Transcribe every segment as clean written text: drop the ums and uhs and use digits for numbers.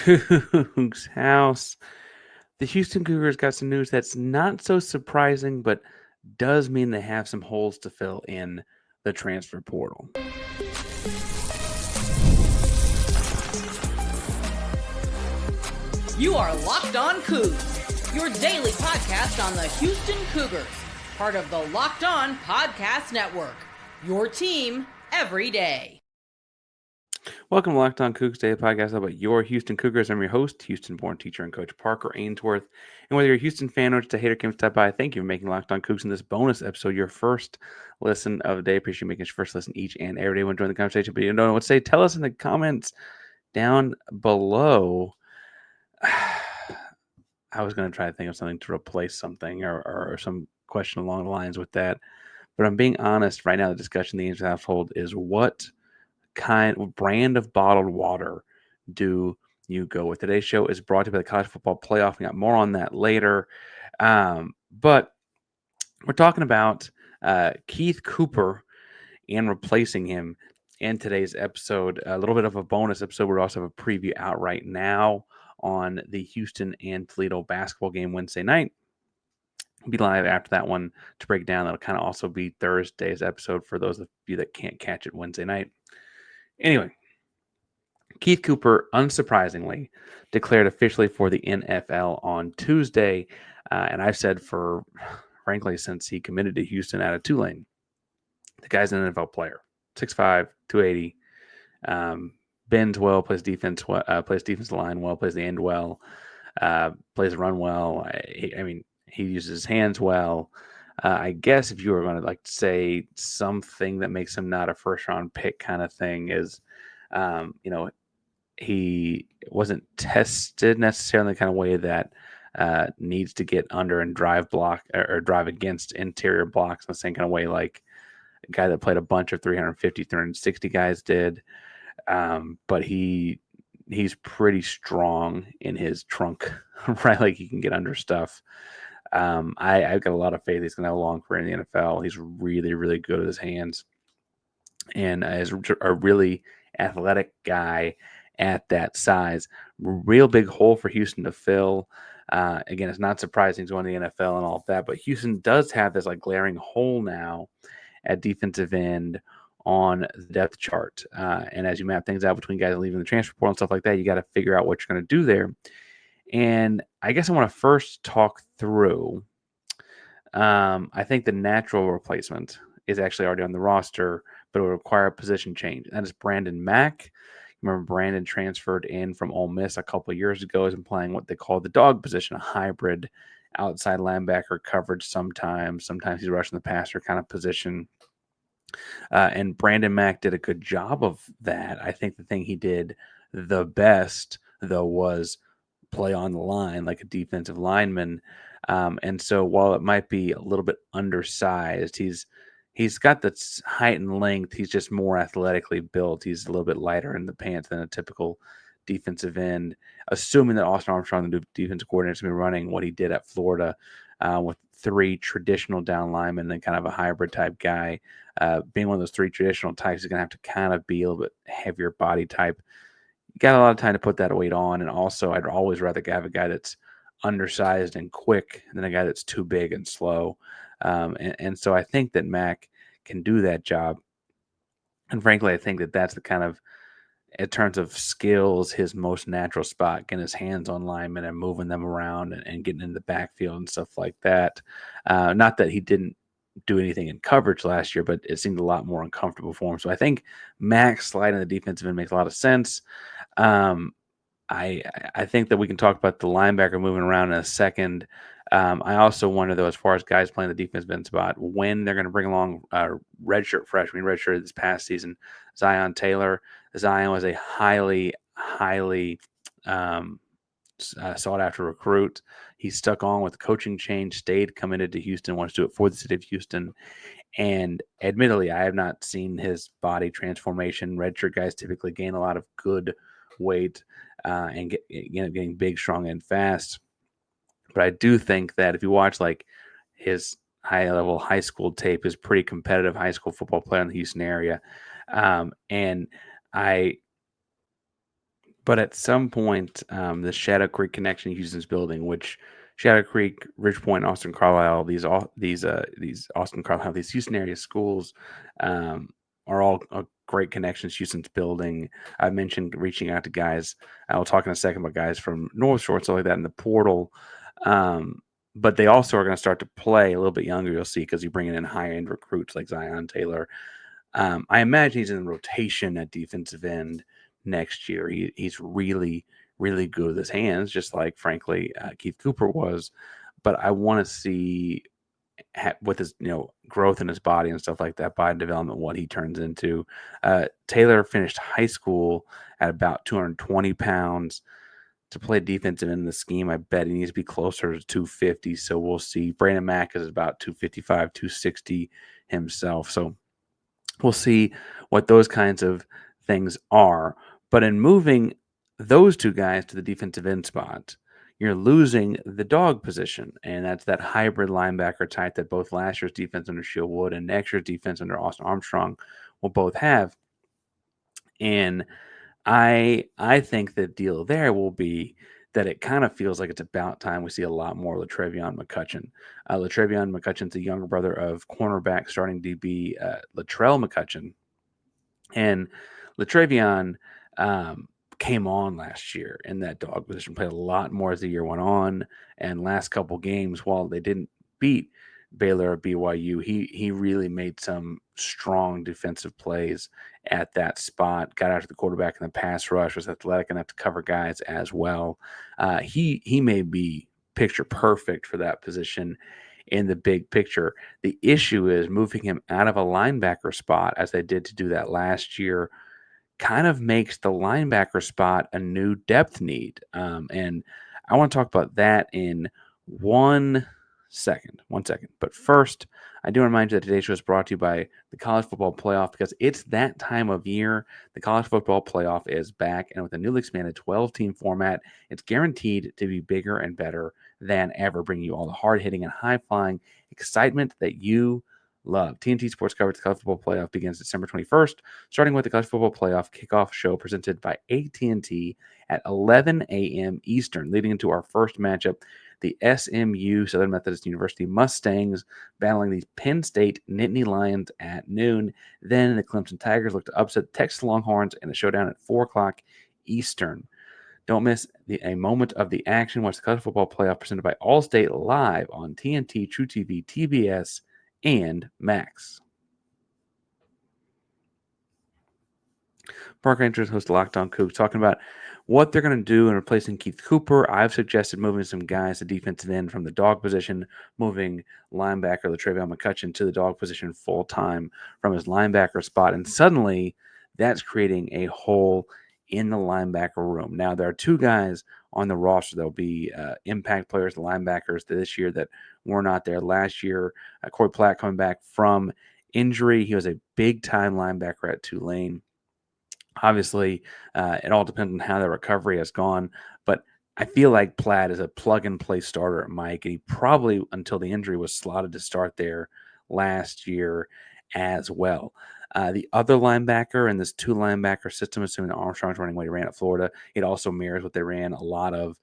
Coogs house. The Houston Cougars got some news that's not so surprising, but does mean they have some holes to fill in the transfer portal. You are Locked On Cougs, your daily podcast on the Houston Cougars, part of the Locked On Podcast Network, your team every day. Welcome to Locked On Cougs Daily Podcast about your Houston Cougars. I'm your host, Houston-born teacher and coach Parker Ainsworth. And whether you're a Houston fan or just a hater came to stop by, thank you for making Locked On Cougs in this bonus episode your first listen of the day. Appreciate you making your first listen each and every day when joining the conversation. But you don't know what to say, tell us in the comments down below. I was going to try to think of something to replace something or some question along the lines with that. But I'm being honest right now, the discussion in the Ainsworth household is what brand of bottled water do you go with? Today's show is brought to you by the College Football Playoff. We got more on that later. But we're talking about Keith Cooper and replacing him in today's episode. A little bit of a bonus episode. We also have a preview out right now on the Houston and Toledo basketball game Wednesday night. We'll be live after that one to break down. That'll kind of also be Thursday's episode for those of you that can't catch it Wednesday night. Anyway, Keith Cooper, unsurprisingly, declared officially for the NFL on Tuesday. And I've said frankly, since he committed to Houston out of Tulane, the guy's an NFL player. 6'5", 280. Bends well, plays defense line well, plays the end well, plays the run well. He uses his hands well. I guess if you were going to say something that makes him not a first round pick kind of thing is, he wasn't tested necessarily in the kind of way that needs to get under and drive block or drive against interior blocks in the same kind of way like a guy that played a bunch of 350, 360 guys did. But he's pretty strong in his trunk, right? Like he can get under stuff. I've got a lot of faith he's going to have a long career in the NFL. He's really, really good with his hands and is a really athletic guy at that size. Real big hole for Houston to fill. Again, it's not surprising he's going to the NFL and all of that, but Houston does have this glaring hole now at defensive end on the depth chart. And as you map things out between guys leaving the transfer portal and stuff like that, you got to figure out what you're going to do there. And I guess I want to first talk through, I think the natural replacement is actually already on the roster, but it would require a position change. And that is Brandon Mack. Remember, Brandon transferred in from Ole Miss a couple of years ago, has been playing what they call the dog position, a hybrid outside linebacker coverage sometimes. Sometimes he's rushing the passer kind of position. And Brandon Mack did a good job of that. I think the thing he did the best, though, was play on the line like a defensive lineman. And so while it might be a little bit undersized, he's got the height and length. He's just more athletically built. He's a little bit lighter in the pants than a typical defensive end. Assuming that Austin Armstrong, the defensive coordinator, is going to be running what he did at Florida with three traditional down linemen and kind of a hybrid type guy. Being one of those three traditional types, is going to have to kind of be a little bit heavier body type. You got a lot of time to put that weight on. And also, I'd always rather have a guy that's undersized and quick than a guy that's too big and slow. And so I think that Mack can do that job. And frankly, I think that that's the kind of, in terms of skills, his most natural spot, getting his hands on linemen and moving them around and getting in the backfield and stuff like that. Not that he didn't do anything in coverage last year, but it seemed a lot more uncomfortable for him. So I think Max sliding the defensive end makes a lot of sense. I think that we can talk about the linebacker moving around in a second. I also wonder, though, as far as guys playing the defensive end spot, when they're going to bring along redshirt freshman, redshirt this past season, Zion Taylor. Zion was a highly sought after recruit. He stuck on with the coaching change, stayed committed to Houston, wants to do it for the city of Houston. And admittedly, I have not seen his body transformation. Redshirt guys typically gain a lot of good weight and getting big, strong, and fast. But I do think that if you watch his high-level high school tape, is pretty competitive high school football player in the Houston area. And I But at some point, the Shadow Creek connection Houston's building, which Shadow Creek, Ridgepoint, Austin Carlisle, these Austin Carlisle, these Houston area schools, um, are all great connections Houston's building. I mentioned reaching out to guys. I will talk in a second about guys from North Shore, stuff like that in the portal. Um, but they also are going to start to play a little bit younger. You'll see because you're bringing in high end recruits like Zion Taylor. I imagine he's in rotation at defensive end next year. He's really, really good with his hands, just like, frankly, Keith Cooper was. But I want to see with his growth in his body and stuff like that, body development, what he turns into. Taylor finished high school at about 220 pounds. To play defensive end in the scheme, I bet he needs to be closer to 250. So we'll see. Brandon Mack is about 255, 260 himself. So we'll see what those kinds of things are. But in moving those two guys to the defensive end spot, you're losing the dog position. And that's that hybrid linebacker type that both last year's defense under Shield Wood and next year's defense under Austin Armstrong will both have. And I think the deal there will be that it kind of feels like it's about time we see a lot more Latreveon McCutchen. Latreveon McCutchen's the younger brother of cornerback starting DB Latrell McCutchen. And Latreveon came on last year in that dog position, played a lot more as the year went on. And last couple games, while they didn't beat Baylor or BYU, he really made some strong defensive plays at that spot, got after the quarterback in the pass rush, was athletic enough to cover guys as well. He may be picture perfect for that position in the big picture. The issue is moving him out of a linebacker spot, as they did to do that last year, kind of makes the linebacker spot a new depth need. And I want to talk about that in 1 second. 1 second. But first, I do remind you that today's show is brought to you by the College Football Playoff because it's that time of year. The College Football Playoff is back, and with a newly expanded 12-team format, it's guaranteed to be bigger and better than ever, bringing you all the hard-hitting and high-flying excitement that you love. TNT Sports coverage of the College Football Playoff begins December 21st, starting with the College Football Playoff kickoff show presented by AT&T at 11 a.m. Eastern, leading into our first matchup. The SMU, Southern Methodist University Mustangs, battling the Penn State Nittany Lions at noon. Then the Clemson Tigers look to upset the Texas Longhorns in a showdown at 4 o'clock Eastern. Don't miss a moment of the action. Watch the College Football Playoff presented by Allstate live on TNT, True TV, TBS, and Max. Parker Ainsworth, host of Locked On Coogs, talking about what they're going to do in replacing Keith Cooper. I've suggested moving some guys to defensive end from the dog position, moving linebacker Latreveon McCutchen to the dog position full-time from his linebacker spot. And suddenly, that's creating a hole in the linebacker room. Now, there are two guys on the roster that will be impact players, the linebackers this year that were not there last year. Corey Platt coming back from injury. He was a big-time linebacker at Tulane. Obviously, it all depends on how the recovery has gone, but I feel like Platt is a plug-and-play starter at Mike, and he probably, until the injury, was slotted to start there last year as well. The other linebacker in this two-linebacker system, assuming that Armstrong's running what he ran at Florida, it also mirrors what they ran a lot of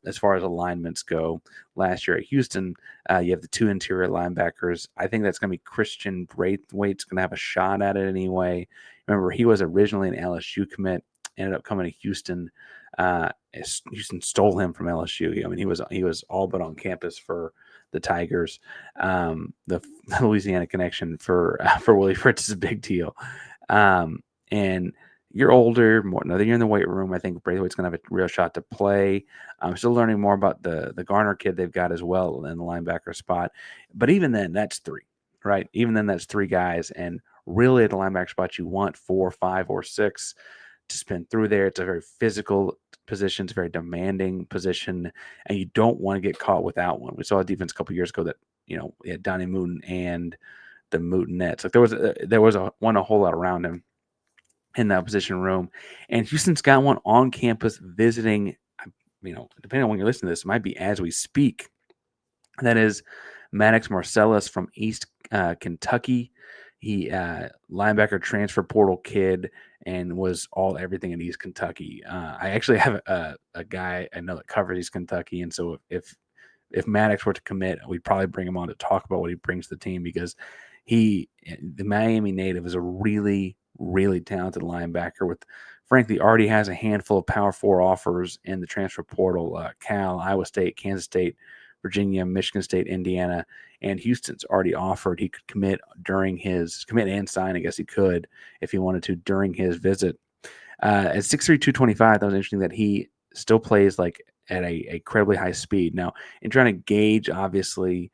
as far as alignments go last year at Houston. You have the two interior linebackers. I think that's going to be Christian Braithwaite's going to have a shot at it anyway. Remember, he was originally an LSU commit, ended up coming to Houston. Houston stole him from LSU. I mean, he was all but on campus for the Tigers. The Louisiana connection for Willie Fritz is a big deal. And you're older, another year in the weight room. I think Braithwaite's going to have a real shot to play. I'm still learning more about the Garner kid they've got as well in the linebacker spot. But even then, that's three, right? Even then, that's three guys. And really, at the linebacker spot, you want 4, 5, or 6 to spin through there. It's a very physical position. It's a very demanding position. And you don't want to get caught without one. We saw a defense a couple years ago that, we had Donnie Mooten and the Mootenettes. Like there was one a whole lot around him in that position room. And Houston's got one on campus visiting, depending on when you're listening to this, it might be as we speak. That is Maddox Marcellus from East Kentucky. He linebacker transfer portal kid and was everything in East Kentucky. I actually have a guy I know that covers East Kentucky, and so if Maddox were to commit, we'd probably bring him on to talk about what he brings to the team because the Miami native, is a really, really talented linebacker with, frankly, already has a handful of Power 4 offers in the transfer portal. Cal, Iowa State, Kansas State, Virginia, Michigan State, Indiana, and Houston's already offered. He could commit and sign, I guess he could, if he wanted to, during his visit. At 6'3", 225, that was interesting that he still plays like at a incredibly high speed. Now, in trying to gauge, obviously,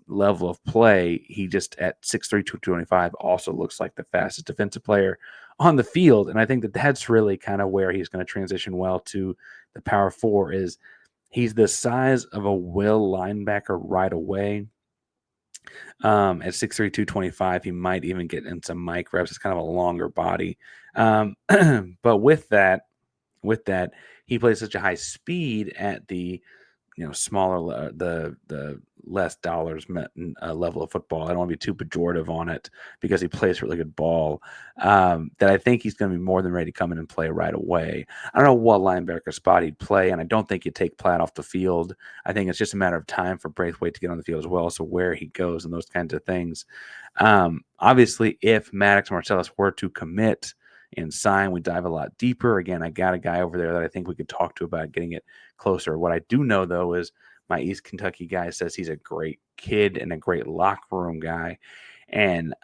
level of play, he just at 6'3", 225 also looks like the fastest defensive player on the field. And I think that that's really kind of where he's going to transition well to the Power 4 is he's the size of a will linebacker right away. At 6'3", 225, he might even get in some mic reps. It's kind of a longer body. But with that, he plays such a high speed at the smaller, the less dollars level of football. I don't want to be too pejorative on it because he plays really good ball. That I think he's going to be more than ready to come in and play right away. I don't know what linebacker spot he'd play, and I don't think he'd take Platt off the field. I think it's just a matter of time for Braithwaite to get on the field as well, so where he goes and those kinds of things. Obviously, if Maddox Marcellus were to commit and sign, we dive a lot deeper. Again, I got a guy over there that I think we could talk to about getting it closer. What I do know, though, is my East Kentucky guy says he's a great kid and a great locker room guy. And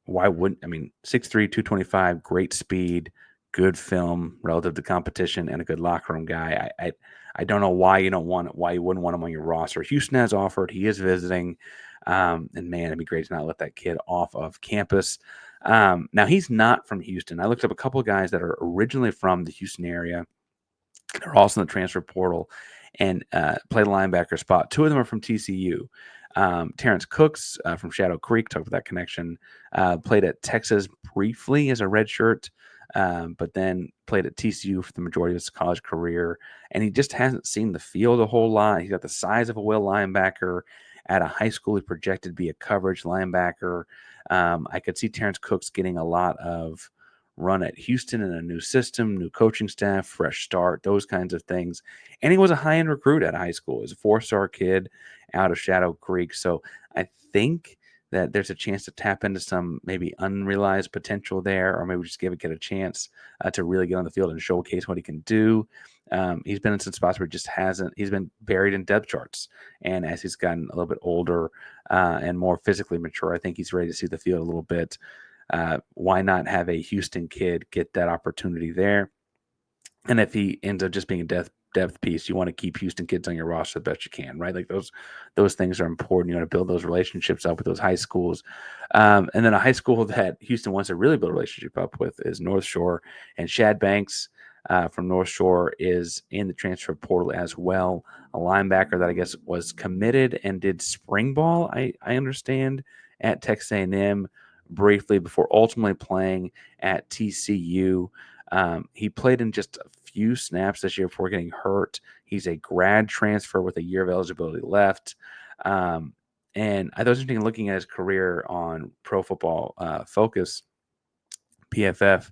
why wouldn't, 6'3", 225, great speed, good film relative to competition, and a good locker room guy. I don't know why you wouldn't want him on your roster. Houston has offered. He is visiting. And man, it'd be great to not let that kid off of campus. Now, he's not from Houston. I looked up a couple of guys that are originally from the Houston area. They're also in the transfer portal and play the linebacker spot. Two of them are from TCU. Terrence Cooks from Shadow Creek, talked about that connection, played at Texas briefly as a redshirt, but then played at TCU for the majority of his college career. And he just hasn't seen the field a whole lot. He's got the size of a will linebacker. At a high school, he projected to be a coverage linebacker. I could see Terrence Cooks getting a lot of run at Houston in a new system, new coaching staff, fresh start, those kinds of things. And he was a high-end recruit at high school. He was a 4-star kid out of Shadow Creek. So I think that there's a chance to tap into some maybe unrealized potential there, or maybe just give a kid a chance to really get on the field and showcase what he can do. He's been in some spots where he's been buried in depth charts. And as he's gotten a little bit older and more physically mature, I think he's ready to see the field a little bit. Why not have a Houston kid get that opportunity there? And if he ends up just being a depth piece, you want to keep Houston kids on your roster the best you can, right? Like those things are important. You want to build those relationships up with those high schools. And then a high school that Houston wants to really build a relationship up with is North Shore. And Shad Banks from North Shore is in the transfer portal as well. A linebacker that I guess was committed and did spring ball, I understand, at Texas A&M briefly before ultimately playing at TCU. He played in just a few snaps this year before getting hurt. He's a grad transfer with a year of eligibility left. And I thought it was interesting looking at his career on Pro Football Focus, PFF,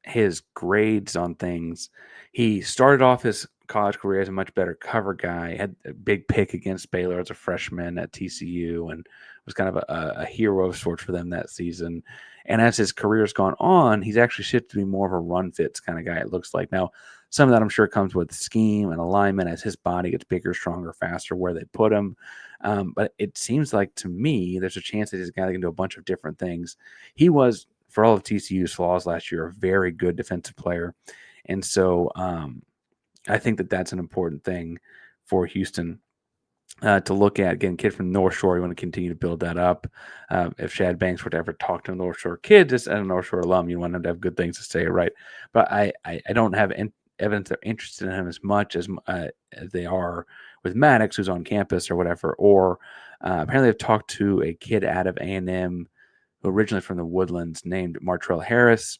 his grades on things. He started off his college career as a much better cover guy, had a big pick against Baylor as a freshman at TCU, and was kind of a hero of sorts for them that season. And as his career has gone on, he's actually shifted to be more of a run fits kind of guy, it looks like. Now, some of that I'm sure comes with scheme and alignment as his body gets bigger, stronger, faster, where they put him. But it seems like to me, there's a chance that he's a guy that can do a bunch of different things. He was, for all of TCU's flaws last year, a very good defensive player. And so I think that that's an important thing for Houston to look at. Again, kid from North Shore, you want to continue to build that up. If Shad Banks were to ever talk to a North Shore kid, just as a North Shore alum, you want him to have good things to say, right? But I don't have evidence they're interested in him as much as they are with Maddox, who's on campus or whatever. Or apparently I've talked to a kid out of A&M originally from the Woodlands named Martrell Harris.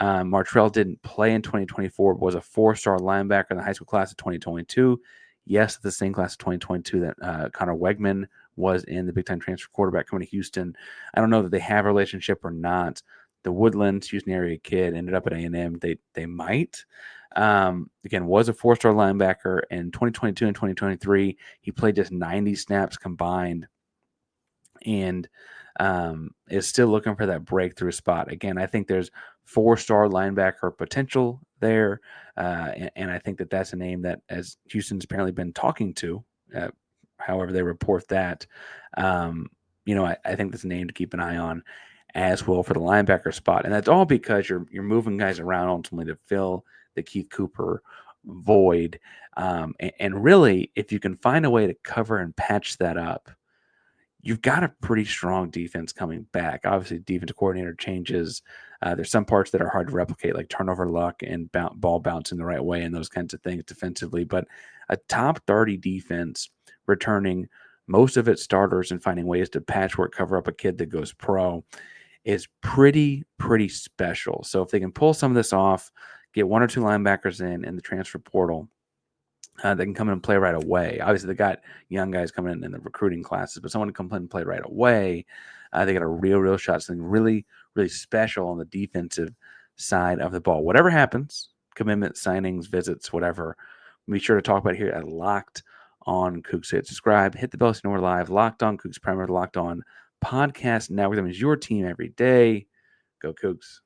Martrell didn't play in 2024, but was a 4-star linebacker in the high school class of 2022. Yes, the same class of 2022 that Connor Wegman was in the big-time transfer quarterback coming to Houston. I don't know that they have a relationship or not. The Woodlands, Houston area kid, ended up at A&M. They might. Again, was a four-star linebacker in 2022 and 2023. He played just 90 snaps combined and is still looking for that breakthrough spot. Again, I think there's four-star linebacker potential there, and I think that that's a name that, as Houston's apparently been talking to, however they report that, I think that's a name to keep an eye on as well for the linebacker spot. And that's all because you're moving guys around ultimately to fill the Keith Cooper void. And really, if you can find a way to cover and patch that up, you've got a pretty strong defense coming back. Obviously, defensive coordinator changes. There's some parts that are hard to replicate, like turnover luck and ball bouncing the right way and those kinds of things defensively. But a top 30 defense returning most of its starters and finding ways to patchwork cover up a kid that goes pro is pretty special. So if they can pull some of this off, get one or two linebackers in the transfer portal, they can come in and play right away. Obviously, they got young guys coming in the recruiting classes, but someone to come in and play right away, they got a real shot, something really special on the defensive side of the ball. Whatever happens, commitment, signings, visits, whatever, be sure to talk about it here at Locked on Coogs. Hit subscribe, hit the bell so you know we're live. Locked on Coogs, primary Locked on Podcast Network. That means your team every day. Go Coogs.